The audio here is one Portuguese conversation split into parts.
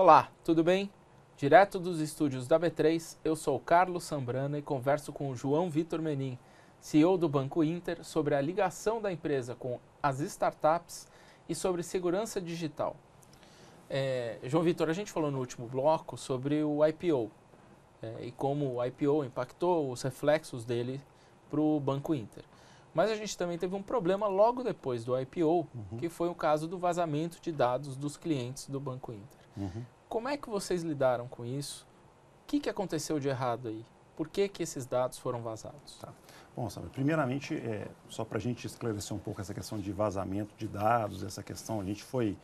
Olá, tudo bem? Direto dos estúdios da B3, eu sou o Carlos Sambrana e converso com o João Vitor Menin, CEO do Banco Inter, sobre a ligação da empresa com as startups e sobre segurança digital. João Vitor, a gente falou no último bloco sobre o IPO e como o IPO impactou os reflexos dele para o Banco Inter. Mas a gente também teve um problema logo depois do IPO, que foi o caso do vazamento de dados dos clientes do Banco Inter. Como é que vocês lidaram com isso? O que aconteceu de errado aí? Por que esses dados foram vazados? Tá. Bom, Sandra, primeiramente, só para a gente esclarecer um pouco essa questão de vazamento de dados, essa questão, a gente foi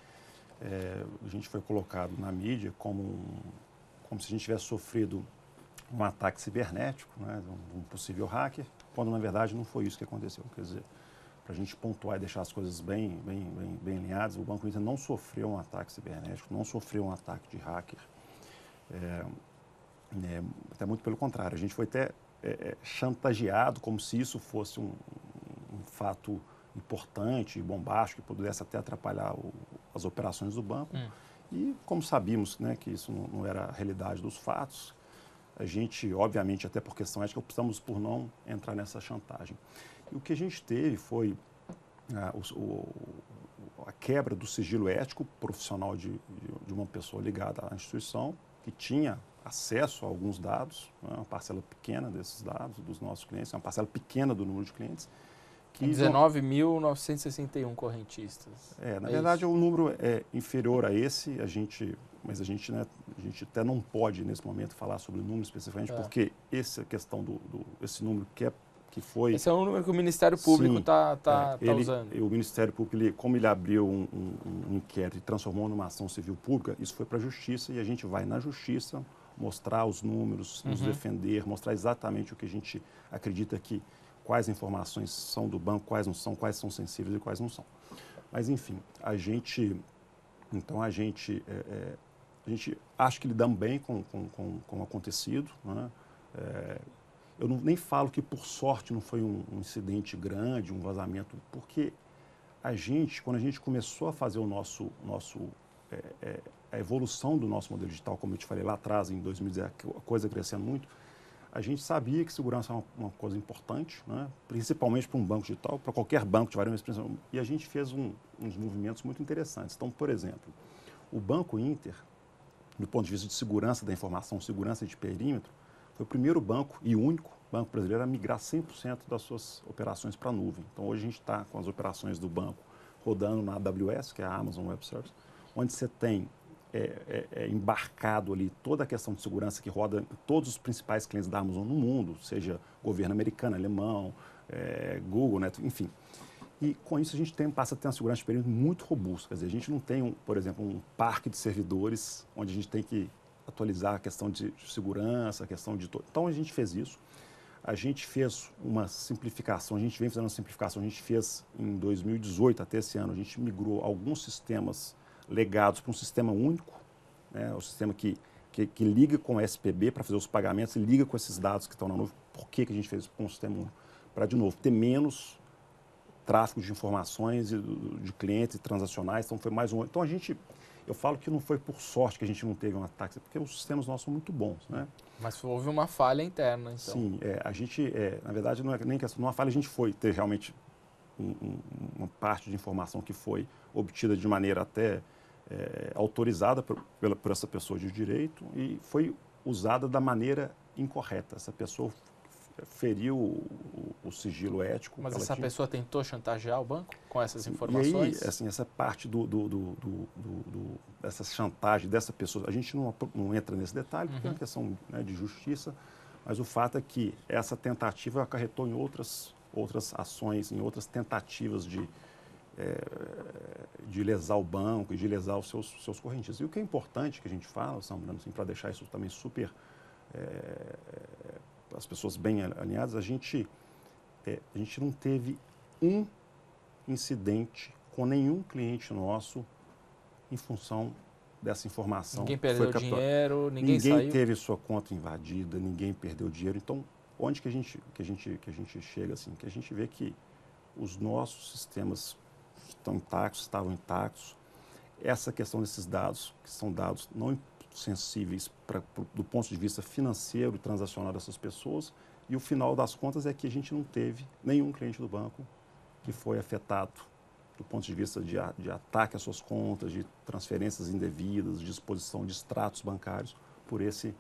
colocado na mídia como se a gente tivesse sofrido um ataque cibernético, né, um possível hacker, quando na verdade não foi isso que aconteceu. Quer dizer, para a gente pontuar e deixar as coisas bem alinhadas, o Banco Inter não sofreu um ataque cibernético, não sofreu um ataque de hacker. Até muito pelo contrário, a gente foi até chantageado como se isso fosse um fato importante, bombástico, que pudesse até atrapalhar as operações do banco. E como sabíamos, né, que isso não era a realidade dos fatos, a gente, obviamente, até por questão ética, optamos por não entrar nessa chantagem. E o que a gente teve foi a quebra do sigilo ético profissional de uma pessoa ligada à instituição, que tinha acesso a alguns dados, né, uma parcela pequena desses dados dos nossos clientes, uma parcela pequena do número de clientes. 19.961 correntistas. Na verdade, o número é inferior a esse, mas a gente até não pode, nesse momento, falar sobre o número especificamente, porque essa questão esse número que foi... Esse é um número que o Ministério Público está usando. O Ministério Público, como ele abriu um inquérito e transformou numa ação civil pública, isso foi para a Justiça e a gente vai na Justiça mostrar os números, nos defender, mostrar exatamente o que a gente acredita que quais informações são do banco, quais não são, quais são sensíveis e quais não são. Mas, enfim, a gente acha que lidamos bem com o acontecido, né? Eu nem falo que, por sorte, não foi um incidente grande, um vazamento, porque quando a gente começou a fazer a evolução do nosso modelo digital, como eu te falei lá atrás, em 2010, a coisa crescendo muito, a gente sabia que segurança é uma coisa importante, né? Principalmente para um banco digital, para qualquer banco de variação expressão. E a gente fez uns movimentos muito interessantes. Então, por exemplo, o Banco Inter, do ponto de vista de segurança da informação, segurança de perímetro, foi o primeiro banco e único banco brasileiro a migrar 100% das suas operações para a nuvem. Então, hoje a gente está com as operações do banco rodando na AWS, que é a Amazon Web Services, onde você tem embarcado ali toda a questão de segurança que roda em todos os principais clientes da Amazon no mundo, seja governo americano, alemão, Google, né, enfim. E com isso a gente passa a ter uma segurança de perímetro muito robusta. Quer dizer, a gente não tem, por exemplo, um parque de servidores onde a gente tem que atualizar a questão de segurança, a questão de... Então a gente fez isso. A gente fez uma simplificação, a gente vem fazendo uma simplificação, a gente fez em 2018 até esse ano, a gente migrou alguns sistemas legados para um sistema único, né, o sistema que liga com o SPB para fazer os pagamentos e liga com esses dados que estão na nuvem. Por que a gente fez isso com um sistema único? Para, de novo, ter menos tráfego de informações de clientes transacionais, então foi mais um... Então eu falo que não foi por sorte que a gente não teve um ataque, porque os sistemas nossos são muito bons, né? Mas houve uma falha interna, então. Sim, na verdade, não é nem questão de uma falha, a gente ter realmente uma parte de informação que foi obtida de maneira até autorizada por essa pessoa de direito e foi usada da maneira incorreta. Essa pessoa feriu o sigilo ético. Mas essa pessoa tentou chantagear o banco com essas informações? E aí, assim, essa parte dessa chantagem dessa pessoa, a gente não entra nesse detalhe, porque é uma questão, né, de justiça, mas o fato é que essa tentativa acarretou em outras ações, em outras tentativas de lesar o banco e de lesar os seus correntistas. E o que é importante que a gente fala, assim, para deixar isso também super... as pessoas bem alinhadas, a gente não teve um incidente com nenhum cliente nosso em função dessa informação. Ninguém perdeu dinheiro, ninguém saiu? Ninguém teve sua conta invadida, ninguém perdeu dinheiro. Então, onde que a gente chega, assim, que a gente vê que os nossos sistemas estavam intactos, essa questão desses dados, que são dados não sensíveis do ponto de vista financeiro e transacional dessas pessoas. E o final das contas é que a gente não teve nenhum cliente do banco que foi afetado do ponto de vista de ataque às suas contas, de transferências indevidas, de exposição de extratos bancários por esse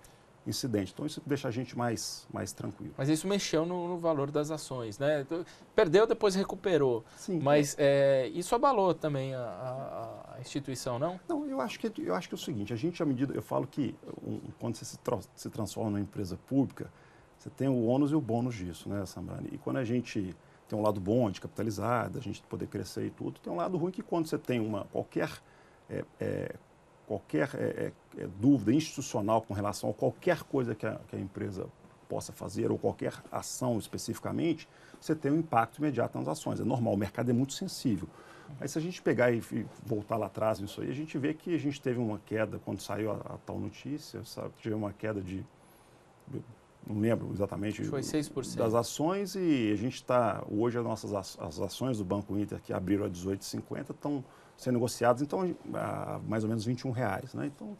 incidente. Então, isso deixa a gente mais tranquilo. Mas isso mexeu no valor das ações, né? Perdeu, depois recuperou. Sim. Mas isso abalou também a instituição, não? Não, eu acho que é o seguinte, a gente, à medida, eu falo que quando você se transforma numa empresa pública, você tem o ônus e o bônus disso, né, Sambrani? E quando a gente tem um lado bom de capitalizar, da gente poder crescer e tudo, tem um lado ruim que quando você tem qualquer dúvida institucional com relação a qualquer coisa que a empresa possa fazer ou qualquer ação especificamente, você tem um impacto imediato nas ações. É normal, o mercado é muito sensível. Aí se a gente pegar e voltar lá atrás nisso aí, a gente vê que a gente teve uma queda, quando saiu a tal notícia, sabe? Teve uma queda de, não lembro exatamente, foi 6% das ações, e a gente está, hoje as ações do Banco Inter que abriram a 18,50 estão sendo negociadas então, a mais ou menos R$21, né? Então,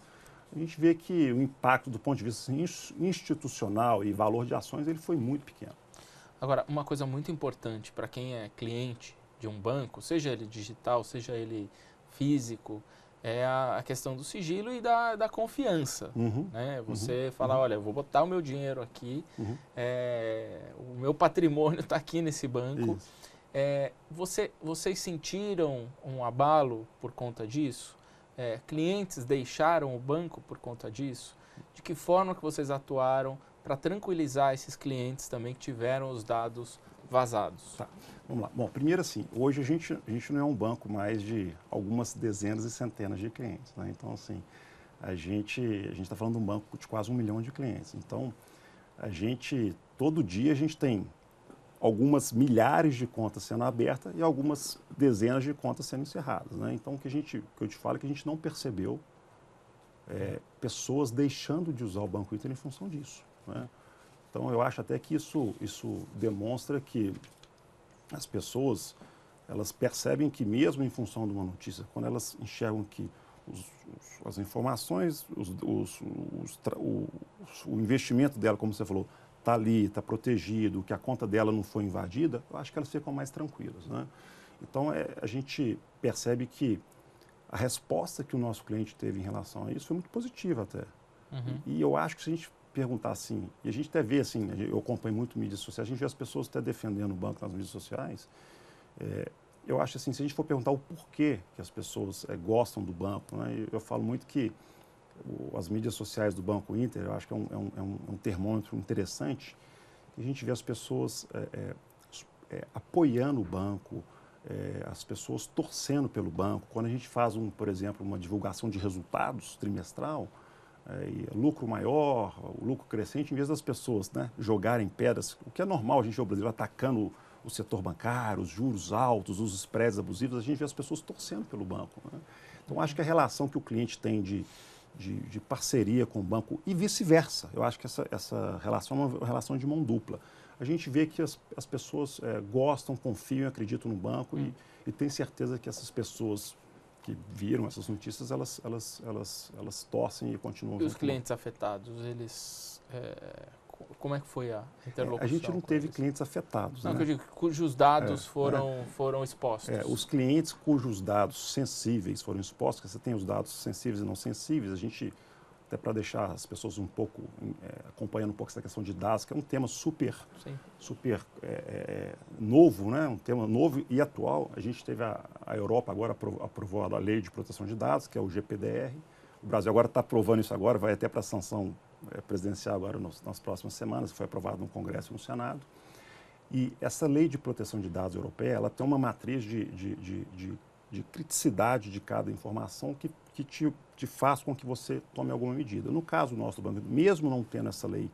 a gente vê que o impacto do ponto de vista institucional e valor de ações ele foi muito pequeno. Agora, uma coisa muito importante para quem é cliente de um banco, seja ele digital, seja ele físico, é a questão do sigilo e da confiança. Né? Você fala, olha, eu vou botar o meu dinheiro aqui, o meu patrimônio está aqui nesse banco. Vocês sentiram um abalo por conta disso? Clientes deixaram o banco por conta disso? De que forma que vocês atuaram para tranquilizar esses clientes também que tiveram os dados vazados? Tá. Vamos lá. Bom, primeiro assim, hoje a gente não é um banco mais de algumas dezenas e centenas de clientes, né? Então, assim, a gente está falando de um banco de quase 1 milhão de clientes. Então, todo dia a gente tem algumas milhares de contas sendo abertas e algumas dezenas de contas sendo encerradas, né? Então, o que eu te falo é que a gente não percebeu pessoas deixando de usar o Banco Inter em função disso, né? Então, eu acho até que isso demonstra que as pessoas, elas percebem que mesmo em função de uma notícia, quando elas enxergam que as informações, o investimento dela, como você falou, está ali, está protegido, que a conta dela não foi invadida, eu acho que elas ficam mais tranquilas, né? Então, a gente percebe que a resposta que o nosso cliente teve em relação a isso foi muito positiva até. E eu acho que se a gente perguntar assim, e a gente até vê assim, eu acompanho muito mídias sociais, a gente vê as pessoas até defendendo o banco nas mídias sociais, eu acho assim, se a gente for perguntar o porquê que as pessoas gostam do banco, né, eu falo muito que as mídias sociais do Banco Inter, eu acho que é um termômetro interessante, a gente vê as pessoas apoiando o banco, as pessoas torcendo pelo banco. Quando a gente faz, por exemplo, uma divulgação de resultados trimestral, lucro maior, o lucro crescente, em vez das pessoas, né, jogarem pedras, o que é normal, a gente vê o Brasil atacando o setor bancário, os juros altos, os spreads abusivos, a gente vê as pessoas torcendo pelo banco, né? Então, acho que a relação que o cliente tem de parceria com o banco e vice-versa, eu acho que essa relação é uma relação de mão dupla. A gente vê que as pessoas gostam, confiam, acreditam no banco e tem certeza que essas pessoas que viram essas notícias, elas torcem e continuam. E os clientes afetados, eles... como é que foi a interlocução? A gente não teve clientes afetados. Não, né? que eu digo, cujos dados foram expostos. Os clientes cujos dados sensíveis foram expostos, que você tem os dados sensíveis e não sensíveis, a gente, até para deixar as pessoas um pouco, acompanhando um pouco essa questão de dados, que é um tema super novo, né? Um tema novo e atual. A gente teve a Europa agora aprovou a Lei de Proteção de Dados, que é o GPDR. O Brasil agora está aprovando isso agora, vai até para a sanção presidencial agora nas próximas semanas, foi aprovado no Congresso e no Senado. E essa Lei de Proteção de Dados europeia, ela tem uma matriz de criticidade de cada informação que te faz com que você tome alguma medida. No caso nosso do Banco, mesmo não tendo essa lei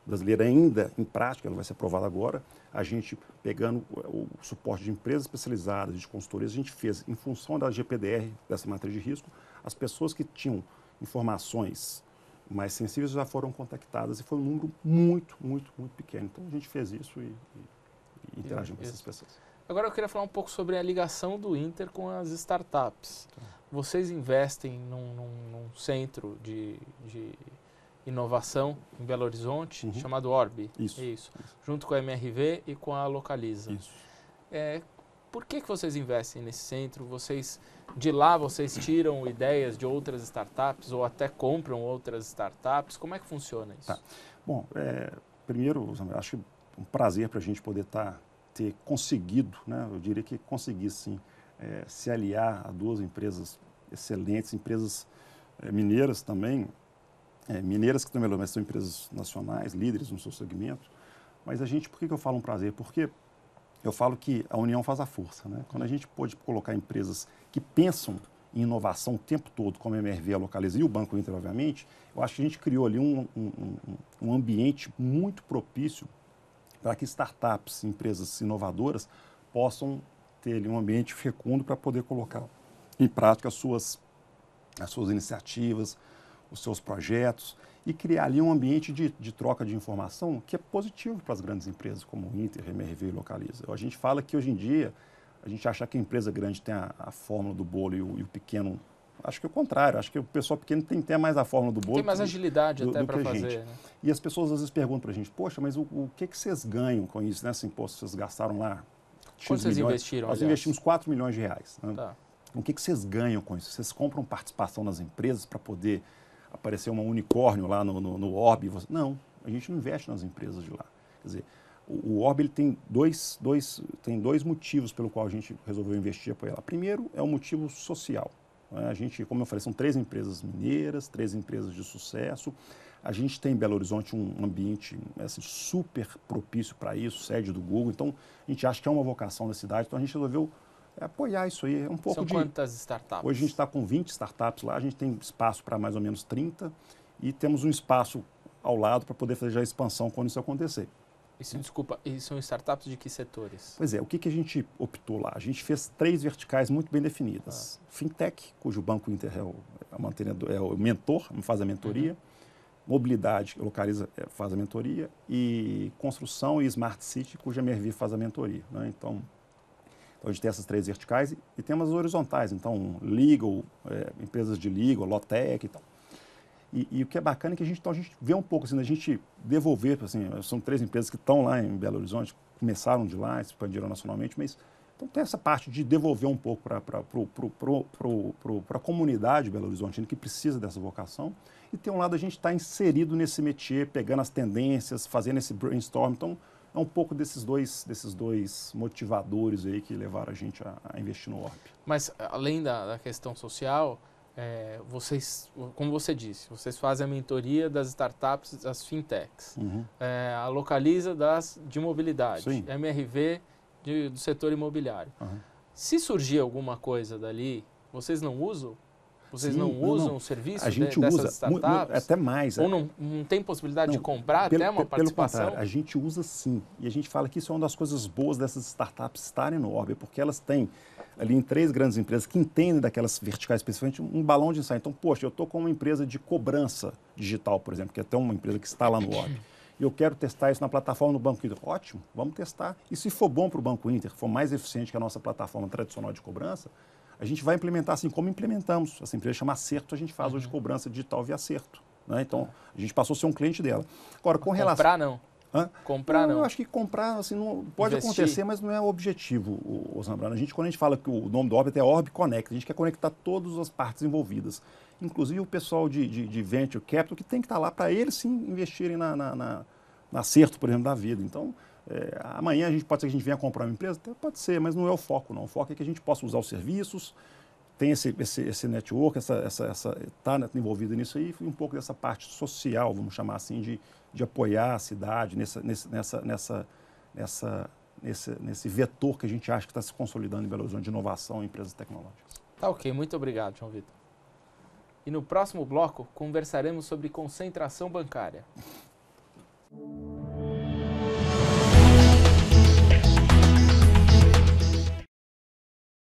brasileira ainda em prática, ela vai ser aprovada agora, a gente pegando o suporte de empresas especializadas, de consultorias, a gente fez, em função da GPDR, dessa matriz de risco, as pessoas que tinham informações mais sensíveis já foram contactadas e foi um número muito, muito, muito pequeno. Então a gente fez isso e interagimos com essas pessoas. Agora eu queria falar um pouco sobre a ligação do Inter com as startups. Vocês investem num centro de inovação em Belo Horizonte, chamado Orbi. Isso. Junto com a MRV e com a Localiza. Isso. Por que vocês investem nesse centro? De lá vocês tiram ideias de outras startups ou até compram outras startups? Como é que funciona isso? Tá. Bom, primeiro, acho que é um prazer para a gente poder ter conseguido, né? Eu diria que consegui sim, se aliar a duas empresas excelentes, empresas mineiras também, mineiras que também são empresas nacionais, líderes no seu segmento. Mas por que eu falo um prazer? Porque eu falo que a união faz a força, né? Quando a gente pôde colocar empresas que pensam em inovação o tempo todo, como a MRV, a Localiza e o Banco Inter, obviamente, eu acho que a gente criou ali um ambiente muito propício para que startups, empresas inovadoras, possam ter ali um ambiente fecundo para poder colocar em prática as suas iniciativas, os seus projetos e criar ali um ambiente de troca de informação que é positivo para as grandes empresas como Inter, MRV e Localiza. A gente fala que hoje em dia, a gente acha que a empresa grande tem a fórmula do bolo e o pequeno, acho que é o contrário, acho que o pessoal pequeno tem mais a fórmula do bolo. Tem mais agilidade até para fazer. Né? E as pessoas às vezes perguntam para a gente, poxa, mas o que vocês ganham com isso, né? Assim, pô, vocês gastaram lá X Quanto vocês milhões, investiram? Nós investimos 4 milhões de reais. Né? Tá. O que vocês ganham com isso? Vocês compram participação nas empresas para poder aparecer um unicórnio lá no Orbi? Não, a gente não investe nas empresas de lá. Quer dizer, o Orbi ele tem dois motivos pelo qual a gente resolveu investir e apoiar ela. Primeiro é o motivo social. Né? A gente, como eu falei, são 3 empresas mineiras, 3 empresas de sucesso. A gente tem em Belo Horizonte um ambiente assim, super propício para isso, sede do Google. Então, a gente acha que é uma vocação da cidade. Então, a gente resolveu apoiar isso aí. São quantas startups? Hoje a gente está com 20 startups lá, a gente tem espaço para mais ou menos 30 e temos um espaço ao lado para poder fazer a expansão quando isso acontecer. Desculpa, e são startups de que setores? Pois é, o que a gente optou lá? A gente fez 3 verticais muito bem definidas. Fintech, cujo Banco Inter é o mentor, faz a mentoria. Mobilidade, que Localiza, faz a mentoria. E construção e Smart City, cuja MRV faz a mentoria. Né? Então, a gente tem essas 3 verticais e temos as horizontais. Então, legal, empresas de legal, Lotec e tal. E o que é bacana é que a gente vê um pouco, assim, a gente devolver, assim, são 3 empresas que estão lá em Belo Horizonte, começaram de lá, expandiram nacionalmente, mas então tem essa parte de devolver um pouco para a comunidade Belo Horizonte que precisa dessa vocação. E tem um lado a gente está inserido nesse métier, pegando as tendências, fazendo esse brainstorm. Então, é um pouco desses dois motivadores aí que levaram a gente a investir no Orbi. Mas, além da questão social, vocês, como você disse, vocês fazem a mentoria das startups, das fintechs, a Localiza de mobilidade, Sim. MRV do setor imobiliário. Se surgir alguma coisa dali, vocês não usam? Vocês Sim, não usam o serviço dessas startups? Até mais. Ou não tem possibilidade de comprar até uma participação? Pelo contrário, a gente usa sim. E a gente fala que isso é uma das coisas boas dessas startups estarem no Orbi, porque elas têm ali em 3 grandes empresas que entendem daquelas verticais especificamente um balão de ensaio. Então, poxa, eu estou com uma empresa de cobrança digital, por exemplo, que é até uma empresa que está lá no Orbi. E eu quero testar isso na plataforma do Banco Inter. Ótimo, vamos testar. E se for bom para o Banco Inter, for mais eficiente que a nossa plataforma tradicional de cobrança, a gente vai implementar assim como implementamos. Essa empresa chama Acerto, a gente faz hoje cobrança digital via Acerto. Né? Então, a gente passou a ser um cliente dela. Agora, com relação... Comprar não. Comprar não. Eu acho que comprar assim, não, pode acontecer, mas não é o objetivo, o Zambrano. Quando a gente fala que o nome do Orbi é Orbi Connect, a gente quer conectar todas as partes envolvidas. Inclusive o pessoal de Venture Capital, que tem que estar lá para eles sim investirem na Acerto, por exemplo, da vida. Então, amanhã pode ser que a gente venha comprar uma empresa? Até pode ser, mas não é o foco, não. O foco é que a gente possa usar os serviços, tem esse network, está envolvido nisso aí, e um pouco dessa parte social, vamos chamar assim, de apoiar a cidade nesse vetor que a gente acha que está se consolidando em Belo Horizonte de inovação em empresas tecnológicas. Tá ok, muito obrigado, João Vitor. E no próximo bloco conversaremos sobre concentração bancária.